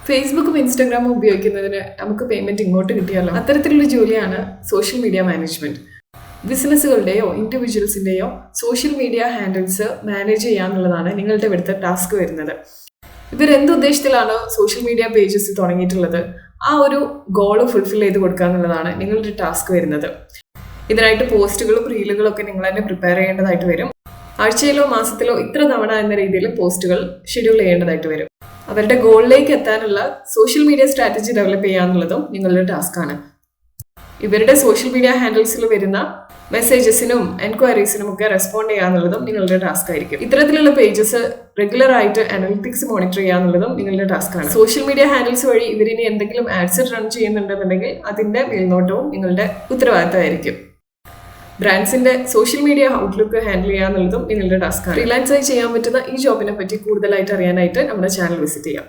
ഫേസ്ബുക്കും ഇൻസ്റ്റാഗ്രാമും ഉപയോഗിക്കുന്നതിന് നമുക്ക് പേയ്മെന്റ് ഇങ്ങോട്ട് കിട്ടിയാലോ? അത്തരത്തിലുള്ള ജോലിയാണ് സോഷ്യൽ മീഡിയ മാനേജ്മെന്റ്. ബിസിനസ്സുകളുടെയോ ഇൻഡിവിജ്വൽസിന്റെയോ സോഷ്യൽ മീഡിയ ഹാൻഡിൽസ് മാനേജ് ചെയ്യാന്നുള്ളതാണ് നിങ്ങളുടെ ഇവിടുത്തെ ടാസ്ക് വരുന്നത്. ഇവരെന്ത് ഉദ്ദേശത്തിലാണ് സോഷ്യൽ മീഡിയ പേജസ് തുടങ്ങിയിട്ടുള്ളത്, ആ ഒരു ഗോള് ഫുൾഫിൽ ചെയ്ത് കൊടുക്കുക എന്നുള്ളതാണ് നിങ്ങളുടെ ടാസ്ക് വരുന്നത്. ഇതിനായിട്ട് പോസ്റ്റുകളും റീലുകളും ഒക്കെ നിങ്ങൾ തന്നെ പ്രിപ്പയർ ചെയ്യേണ്ടതായിട്ട് വരും. ആഴ്ചയിലോ മാസത്തിലോ ഇത്ര തവണ എന്ന രീതിയിൽ പോസ്റ്റുകൾ ഷെഡ്യൂൾ ചെയ്യേണ്ടതായിട്ട് വരും. അവരുടെ ഗോളിലേക്ക് എത്താനുള്ള സോഷ്യൽ മീഡിയ സ്ട്രാറ്റജി ഡെവലപ്പ് ചെയ്യാന്നുള്ളതും നിങ്ങളുടെ ടാസ്ക്കാണ്. ഇവരുടെ സോഷ്യൽ മീഡിയ ഹാൻഡിൽസിൽ വരുന്ന മെസ്സേജസിനും എൻക്വയറീസിനും ഒക്കെ റെസ്പോണ്ട് ചെയ്യാന്നുള്ളതും നിങ്ങളുടെ ടാസ്ക് ആയിരിക്കും. ഇത്തരത്തിലുള്ള പേജസ് റെഗുലർ ആയിട്ട് അനലിറ്റിക്സ് മോണിറ്റർ ചെയ്യാന്നുള്ളതും നിങ്ങളുടെ ടാസ്ക്കാണ്. സോഷ്യൽ മീഡിയ ഹാൻഡിൽസ് വഴി ഇവരിനി എന്തെങ്കിലും ആഡ്സ് റൺ ചെയ്യുന്നുണ്ടെന്നുണ്ടെങ്കിൽ അതിന്റെ മേൽനോട്ടവും നിങ്ങളുടെ ഉത്തരവാദിത്തമായിരിക്കും. ബ്രാൻഡ്സിന്റെ സോഷ്യൽ മീഡിയ ഔട്ട്ലുക്ക് ഹാൻഡിൽ ചെയ്യാന്നുള്ളതും നിങ്ങളുടെ ടാസ്ക്കാണ്. ഫ്രീലാൻസായി ചെയ്യാൻ പറ്റുന്ന ഈ ജോബിനെ പറ്റി കൂടുതലായിട്ട് അറിയാനായിട്ട് നമ്മുടെ ചാനൽ വിസിറ്റ് ചെയ്യാം.